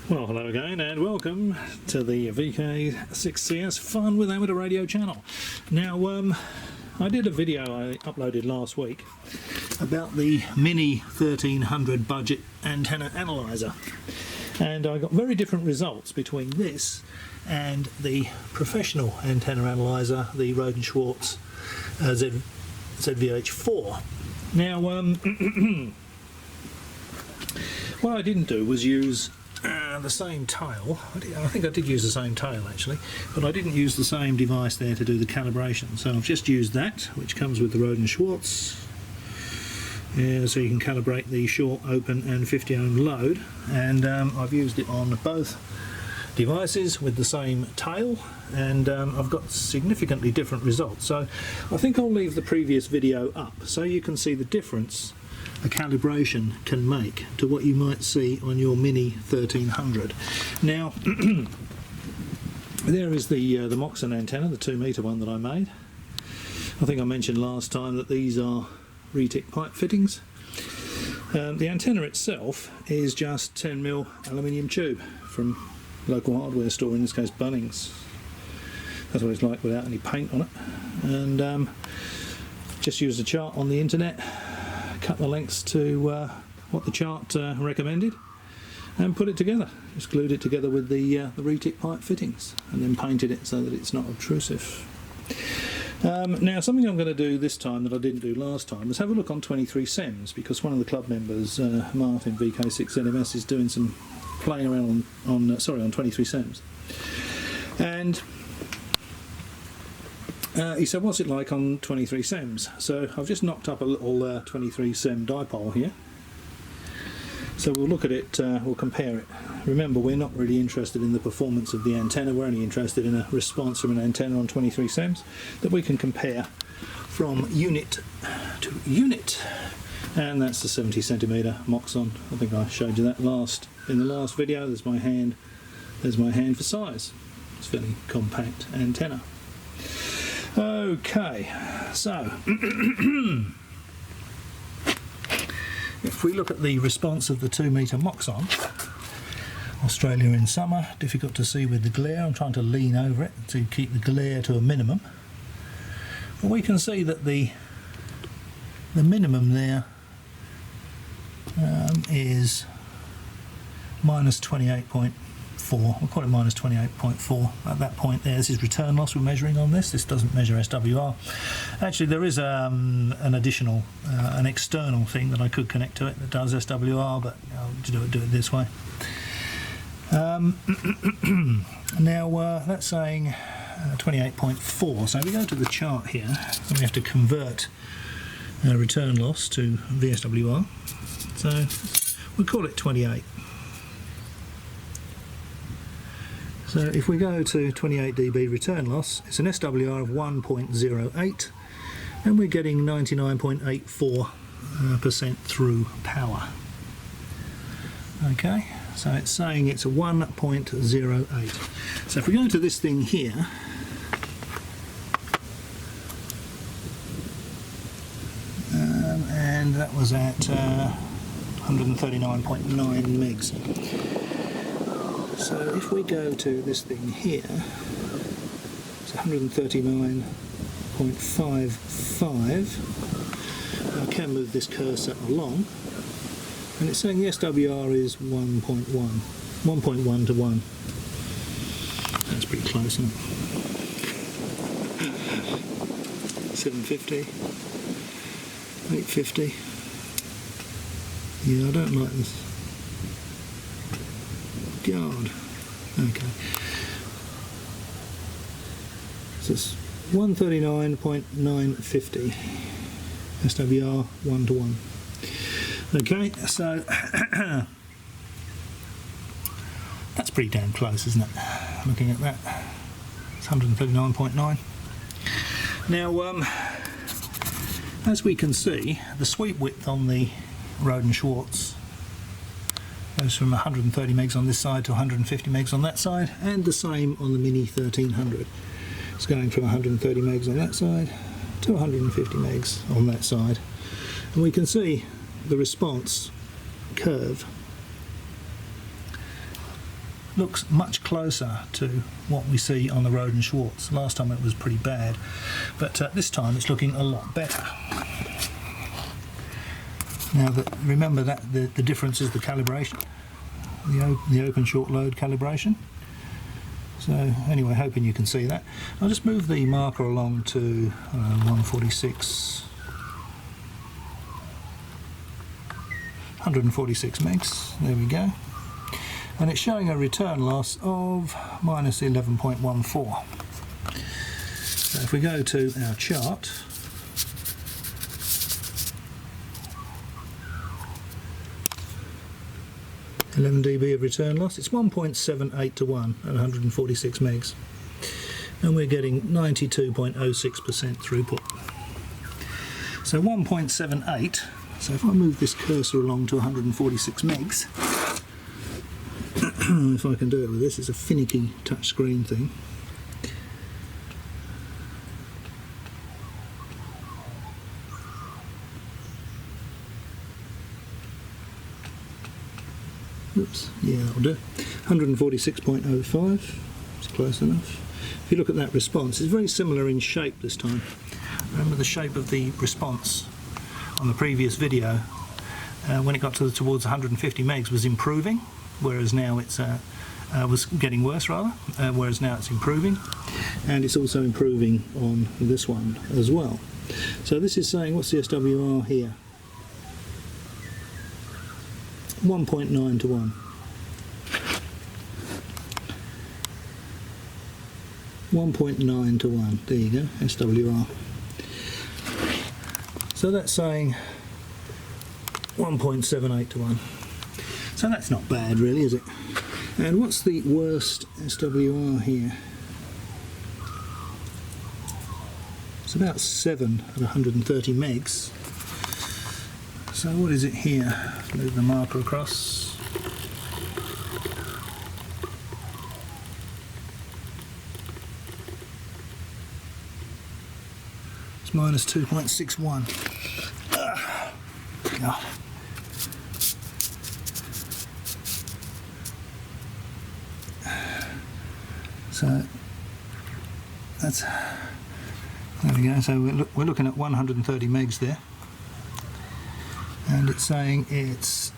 Well, hello again and welcome to the VK6CS Fun with Amateur Radio channel. Now, I did a video I uploaded last week about the Mini 1300 budget antenna analyzer, and I got very different results between this and the professional antenna analyzer, the Rohde & Schwarz ZVH4. Now, what I didn't do was use the same tail. I think I did use the same tail actually, but I didn't use the same device there to do the calibration. So I've just used that, which comes with the Rohde & Schwarz. So you can calibrate the short, open and 50 ohm load, and I've used it on both devices with the same tail, and I've got significantly different results. So I think I'll leave the previous video up so you can see the difference a calibration can make to what you might see on your Mini 1300. Now, there is the Moxon antenna, the 2 metre one that I made. I think I mentioned last time that these are retic pipe fittings. The antenna itself is just 10mm aluminium tube from local hardware store, in this case Bunnings. That's what it's like without any paint on it. And just used a chart on the internet, cut the lengths to what the chart recommended, and put it together. Just glued it together with the retic pipe fittings, and then painted it so that it's not obtrusive. Now, something I'm going to do this time that I didn't do last time is have a look on 23 SEMS, because one of the club members, Martin VK6NMS, is doing some playing around on 23 SEMS, and he said, what's it like on 23 SEMS? So I've just knocked up a little 23 SEM dipole here. So we'll look at it, we'll compare it. Remember, we're not really interested in the performance of the antenna, we're only interested in a response from an antenna on 23 SEMS that we can compare from unit to unit. And that's the 70cm Moxon. I think I showed you that in the last video. There's my hand for size. It's a fairly compact antenna. Okay, so if we look at the response of the 2 metre Moxon, Australia in summer, difficult to see with the glare. I'm trying to lean over it to keep the glare to a minimum. But we can see that the minimum there is minus 28.4. We'll call it minus 28.4 at that point there. This is return loss we're measuring on this. This doesn't measure SWR. Actually, there is an additional, an external thing that I could connect to it that does SWR, but I'll do it this way. Now that's saying 28.4. So if we go to the chart here, we have to convert return loss to VSWR. So we'll call it 28. So if we go to 28 dB return loss, it's an SWR of 1.08, and we're getting 99.84% through power. Okay, so it's saying it's a 1.08. So if we go to this thing here, and that was at 139.9 megs. So if we go to this thing here, it's 139.55. I can move this cursor along, and it's saying the SWR is 1.1 to 1. That's pretty close, isn't it? 750, 850. Yeah, I don't like this. God. Okay. So it's 139.950. SWR 1 to 1. Okay, so that's pretty damn close, isn't it? Looking at that, it's 139.9. Now, as we can see, the sweep width on the Rohde & Schwarz goes from 130 megs on this side to 150 megs on that side, and the same on the Mini 1300. It's going from 130 megs on that side to 150 megs on that side, and we can see the response curve looks much closer to what we see on the Rohde & Schwarz. Last time it was pretty bad, but this time it's looking a lot better. Now, remember that the difference is the calibration, the open short load calibration. So anyway, hoping you can see that. I'll just move the marker along to 146 megs. There we go. And it's showing a return loss of minus 11.14. So if we go to our chart, (11 dB of return loss), it's 1.78 to 1 at 146 megs, and we're getting 92.06% throughput. So 1.78. So if I move this cursor along to 146 megs, if I can do it with this, it's a finicky touch screen thing. Oops, yeah, that'll do. 146.05, it's close enough. If you look at that response, it's very similar in shape this time. Remember the shape of the response on the previous video, when it got towards 150 megs, was improving, whereas now it's was getting worse rather, whereas now it's improving, and it's also improving on this one as well. So this is saying, what's the SWR here? 1.9 to 1. 1.9 to 1. There you go, SWR. So that's saying 1.78 to 1. So that's not bad really, is it? And what's the worst SWR here? It's about 7 at 130 megs. So what is it here? Move the marker across. It's minus 2.61. God. So that's, there we go. So we're looking at 130 megs there, and it's saying it's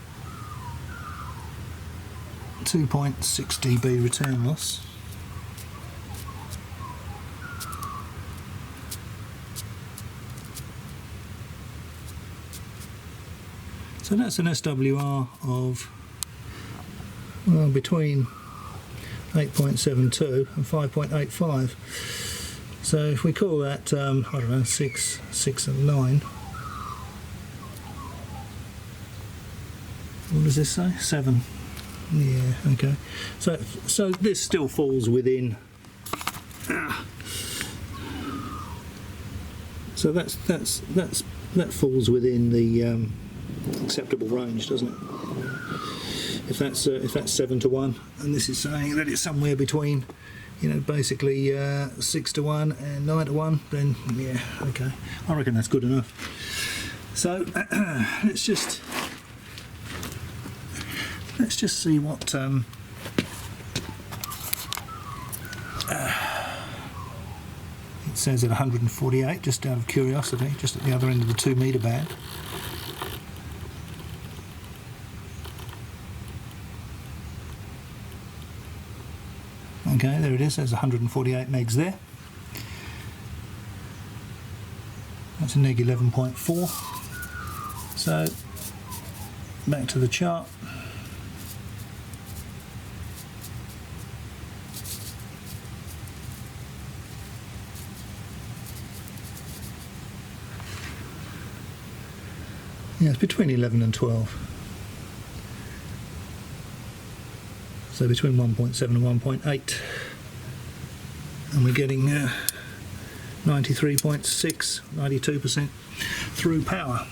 2.6 dB return loss. So that's an SWR of, well, between 8.72 and 5.85. So if we call that, I don't know, 6 and 9. What does this say? 7. Yeah, okay. So this still falls within. So that falls within the acceptable range, doesn't it? If that's 7 to 1, and this is saying that it's somewhere between, you know, basically 6 to 1 and 9 to 1, then yeah, okay, I reckon that's good enough. So let's just see what it says at 148, just out of curiosity, just at the other end of the 2 metre band. Okay, there it is, there's 148 megs there. That's a neg 11.4. So, back to the chart. Yeah, it's between 11 and 12. So between 1.7 and 1.8, and we're getting 93.6, 92% through power.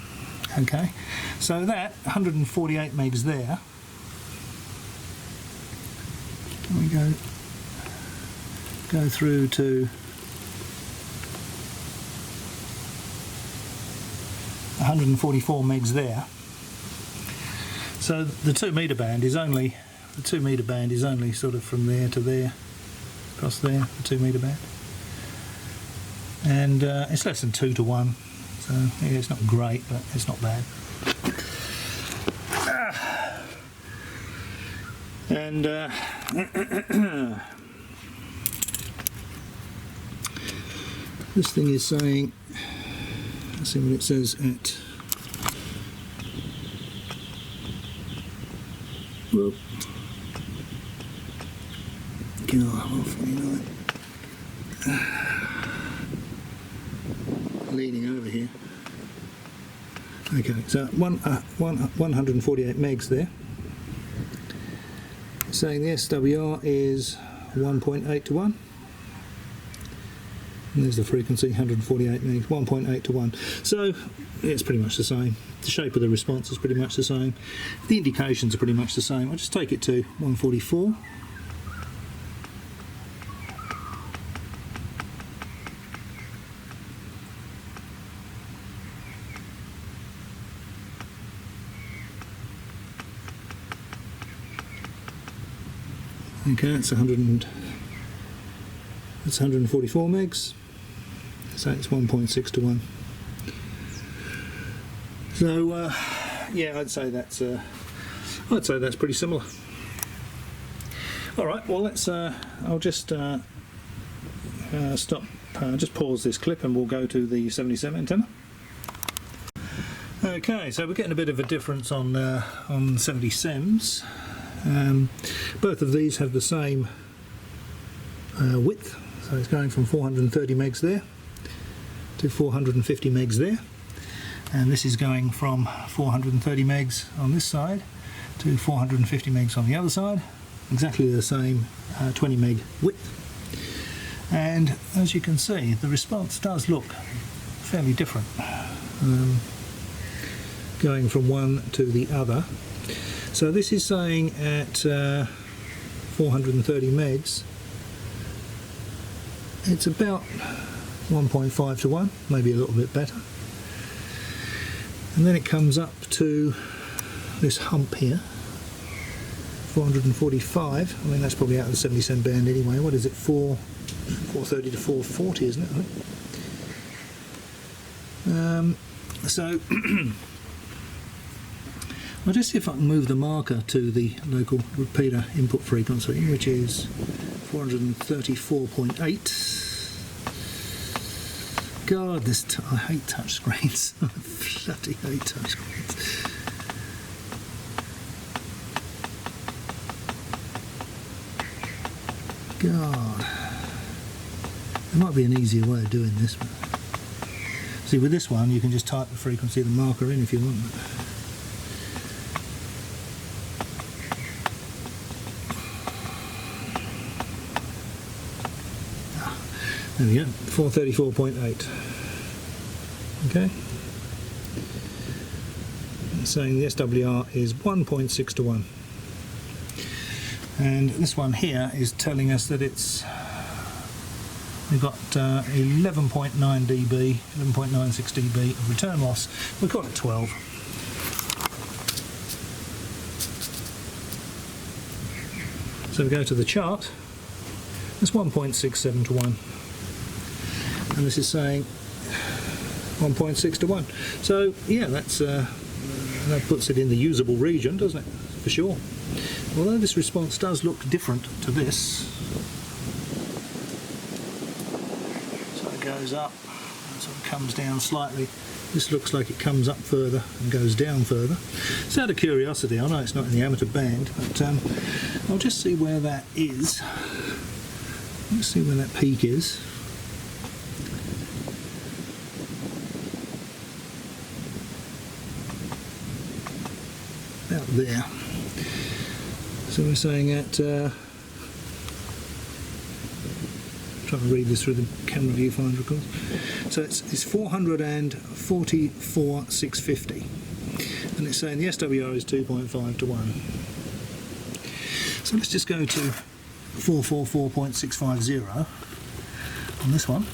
Okay, so that 148 megs there. We go through to 144 megs there. So the 2 metre band is only the 2 metre band is only sort of from there to there, across there, the 2 metre band. And it's less than 2 to 1, so yeah, it's not great, but it's not bad. And this thing is saying, let's see what it says at, well, 149. Leaning over here. Okay, so 148 megs there. Saying the SWR is 1.8 to 1. And there's the frequency, 148 megs, 1.8 to 1. So yeah, it's pretty much the same. The shape of the response is pretty much the same. The indications are pretty much the same. I'll just take it to 144. Okay, it's 144 megs, so it's 1.6 to 1. So yeah, I'd say that's pretty similar. All right, well let's. I'll just stop. Just pause this clip, and we'll go to the 77 antenna. Okay, so we're getting a bit of a difference on 77s. Both of these have the same width, so it's going from 430 megs there to 450 megs there, and this is going from 430 megs on this side to 450 megs on the other side, exactly the same 20 meg width. And as you can see, the response does look fairly different going from one to the other. So this is saying at 430 megs, it's about 1.5 to 1, maybe a little bit better. And then it comes up to this hump here, 445. I mean, that's probably out of the 77 band anyway. What is it, 430 to 440, isn't it? I think. So I'll just see if I can move the marker to the local repeater input frequency, which is 434.8. God, I hate touch screens. I bloody hate touch screens. God. There might be an easier way of doing this. See, with this one, you can just type the frequency of the marker in if you want. There we go, 434.8. Okay. It's saying the SWR is 1.6 to 1. And this one here is telling us that we've got 11.9 dB, 11.96 dB of return loss. We've got it 12. So we go to the chart. It's 1.67 to 1. And this is saying 1.6 to 1. So yeah, that puts it in the usable region, doesn't it? For sure. Although this response does look different to this. So it goes up, and sort of comes down slightly. This looks like it comes up further and goes down further. It's out of curiosity, I know it's not in the amateur band, but I'll just see where that is. Let's see where that peak is. About there. So we're saying at, trying to read this through the camera viewfinder, of course. So it's 444,650, and it's saying the SWR is 2.5 to 1. So let's just go to 444.650 on this one.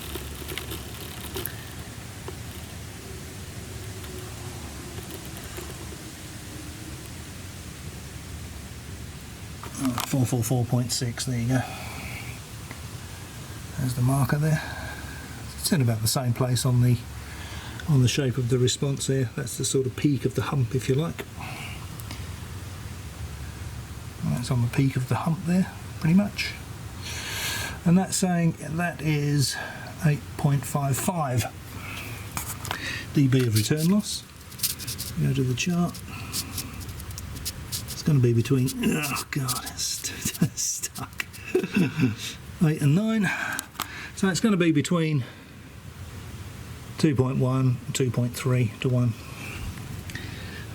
444.6, there you go. There's the marker there. It's in about the same place on the shape of the response there. That's the sort of peak of the hump, if you like. And that's on the peak of the hump there, pretty much. And that's saying that is 8.55 dB of return loss. Go to the chart. It's going to be between, oh god, it's stuck, 8 and 9. So it's going to be between 2.1 and 2.3 to 1.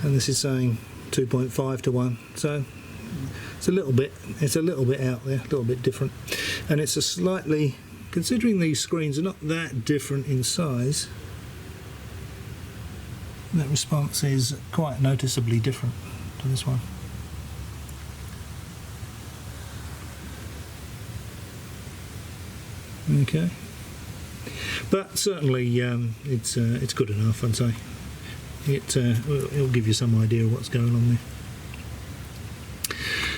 And this is saying 2.5 to 1. So it's a little bit out there, a little bit different. And it's a slightly, considering these screens are not that different in size, that response is quite noticeably different to this one. Okay, but certainly it's good enough, I'd say. It'll give you some idea of what's going on there.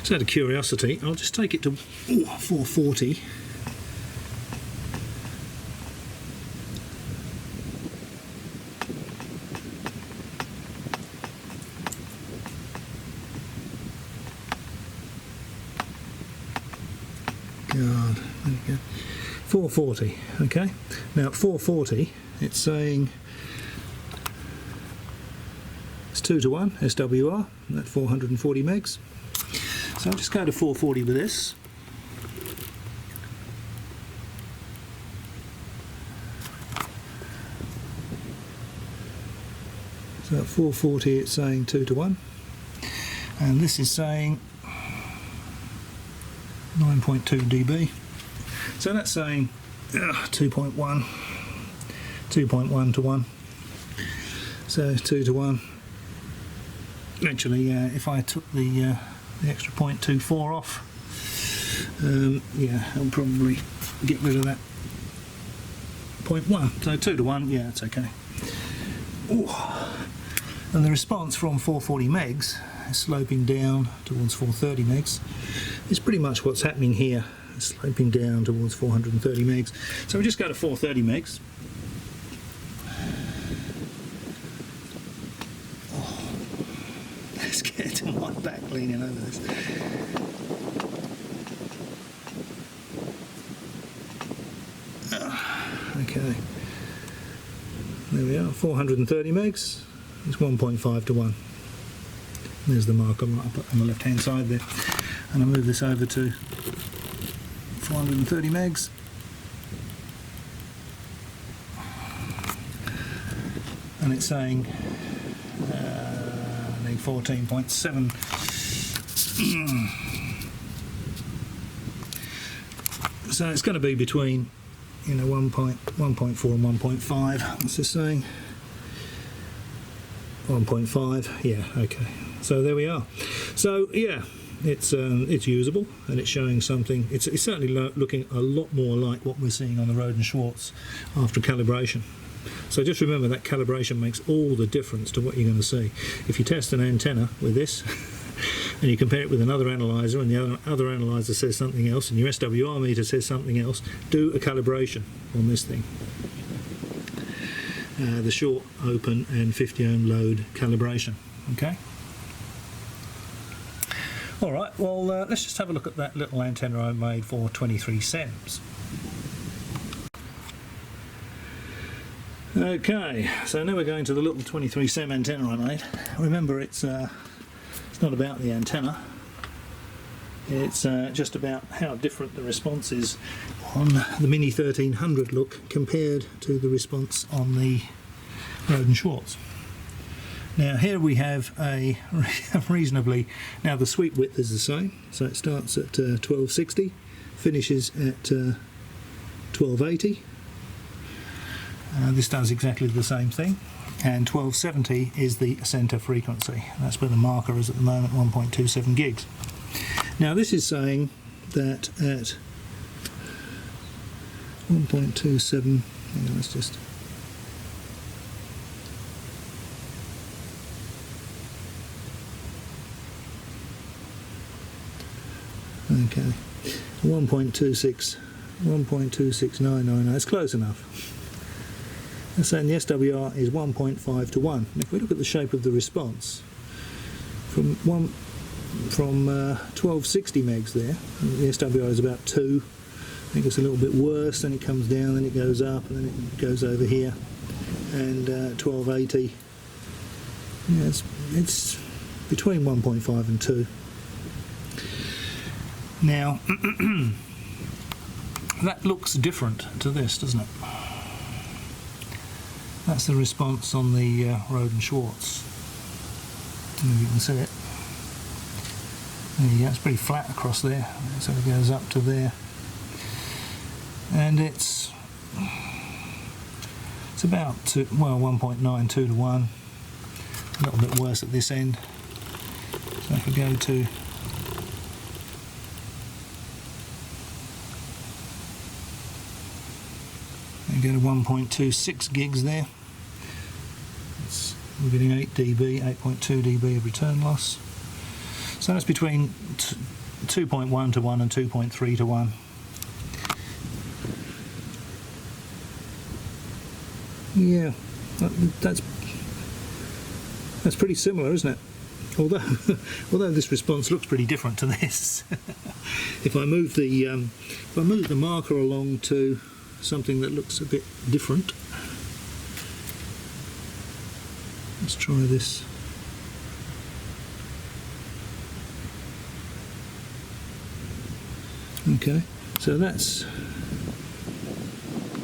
So out of curiosity, I'll just take it to 440. God, there we go. 440, okay. Now at 440, it's saying it's 2 to 1 SWR at 440 megs. So I'll just go to 440 with this. So at 440 it's saying 2 to 1. And this is saying 9.2 dB. So that's saying 2.1 to 1. So 2 to 1. Actually, if I took the extra 0.24 off, yeah, I'll probably get rid of that 0.1. So 2 to 1, yeah, it's okay. Ooh. And the response from 440 megs is sloping down towards 430 megs. It's pretty much what's happening here, sloping down towards 430 megs. So we just go to 430 megs. Let's get to my back leaning over this. Okay, there we are, 430 megs. It's 1.5 to 1. There's the marker right up on the left hand side there. And I'll move this over to 430 megs. And it's saying I need 14.7. So it's going to be between 1.4 and 1.5. What's this saying? 1.5. Yeah, okay. So there we are. So yeah, it's usable and it's showing something. It's certainly looking a lot more like what we're seeing on the Rohde & Schwarz after calibration. So just remember that calibration makes all the difference to what you're going to see. If you test an antenna with this and you compare it with another analyzer and the other analyzer says something else and your SWR meter says something else, do a calibration on this thing. The short, open and 50 ohm load calibration. Okay. Alright, well let's just have a look at that little antenna I made for 23 cents. Okay, so now we're going to the little 23 cent antenna I made. Remember, it's not about the antenna, it's just about how different the response is on the Mini 1300 look compared to the response on the Rohde & Schwarz. Now here we have a reasonably, now the sweep width is the same, so it starts at 1260, finishes at 1280. This does exactly the same thing, and 1270 is the center frequency. That's where the marker is at the moment, 1.27 gigs. Now this is saying that at 1.27, hang on, let's just Okay, 1.26999. It's close enough. And saying the SWR is 1.5 to 1. And if we look at the shape of the response, from 1260 megs there, the SWR is about 2. I think it's a little bit worse, then it comes down, then it goes up, and then it goes over here. And 1280, yeah, it's between 1.5 and 2. Now, that looks different to this, doesn't it? That's the response on the Rohde & Schwarz. I don't know if you can see it. There you go, it's pretty flat across there, so it goes up to there. And it's about 1.92 to 1, a little bit worse at this end. So if we go to and go to 1.26 gigs there, we're getting 8 dB, 8.2 dB of return loss. So that's between 2.1 to 1 and 2.3 to 1. Yeah, that's pretty similar, isn't it? Although this response looks pretty different to this. If I move the marker along to something that looks a bit different, let's try this. Okay, so that's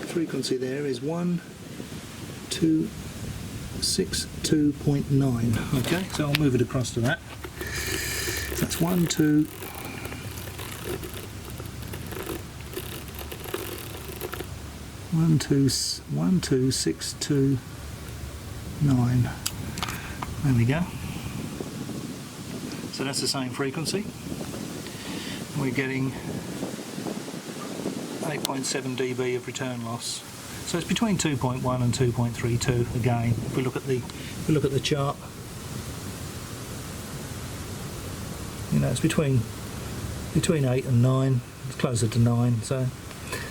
frequency there is 1262.9. Okay, so I'll move it across to that. That's 12629. There we go. So that's the same frequency. We're getting 8.7 dB of return loss. So it's between 2.1 and 2.32 again. If we look at the chart, you know, it's between 8 and 9. It's closer to 9. So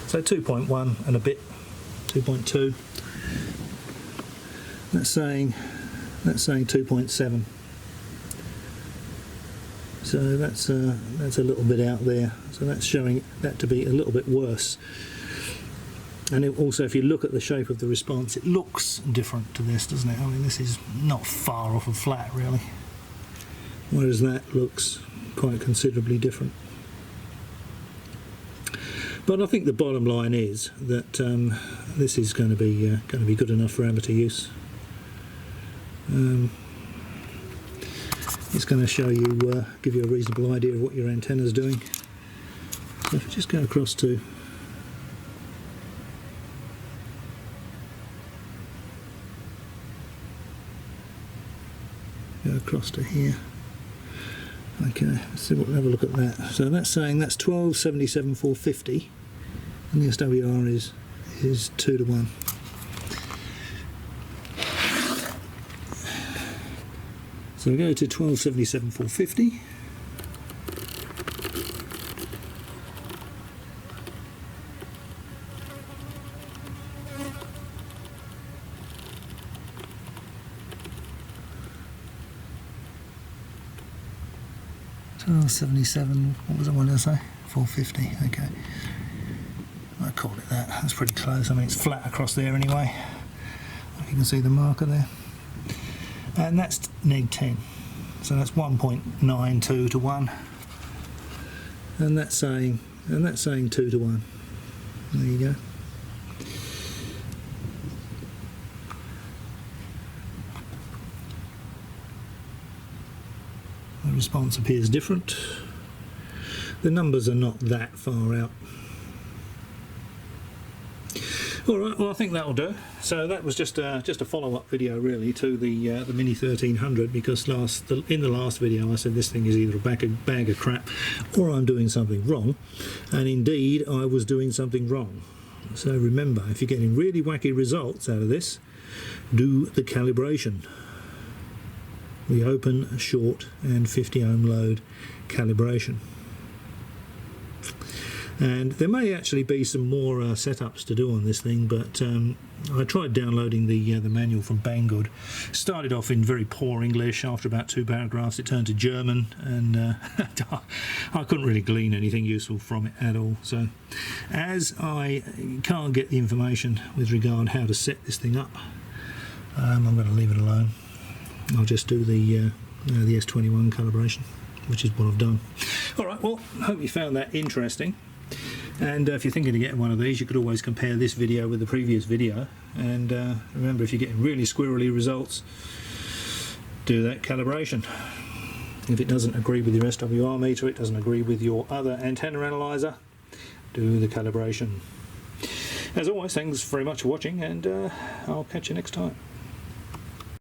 2.1 and a bit, 2.2. That's saying 2.7. So that's a little bit out there. So that's showing that to be a little bit worse. And also, if you look at the shape of the response, it looks different to this, doesn't it? I mean, this is not far off of flat, really. Whereas that looks quite considerably different. But I think the bottom line is that this is going to be good enough for amateur use. It's going to show you, give you a reasonable idea of what your antenna is doing. So if we just go across to here. Okay, let's see what we'll have a look at that. So that's saying that's 1277 450, and the SWR is 2 to 1. So we go to 1277 450. .77, what was I want to say? 450, okay. I call it that. That's pretty close. I mean, it's flat across there anyway. You can see the marker there. And that's neg 10. So that's 1.92 to 1. And that's saying 2 to 1. There you go. The response appears different. The numbers are not that far out. Alright, well I think that'll do. So that was just a follow-up video really to the Mini 1300, because in the last video I said this thing is either a bag of crap or I'm doing something wrong, and indeed I was doing something wrong. So remember, if you're getting really wacky results out of this, do the calibration. The open, short and 50 ohm load calibration. And there may actually be some more setups to do on this thing, but I tried downloading the manual from Banggood. Started off in very poor English. After about 2 paragraphs it turned to German, and I couldn't really glean anything useful from it at all. So as I can't get the information with regard how to set this thing up, I'm going to leave it alone. I'll just do the S21 calibration, which is what I've done. Alright, well, I hope you found that interesting. And if you're thinking of getting one of these, you could always compare this video with the previous video. And remember, if you're getting really squirrely results, do that calibration. If it doesn't agree with your SWR meter, it doesn't agree with your other antenna analyzer, do the calibration. As always, thanks very much for watching, and I'll catch you next time.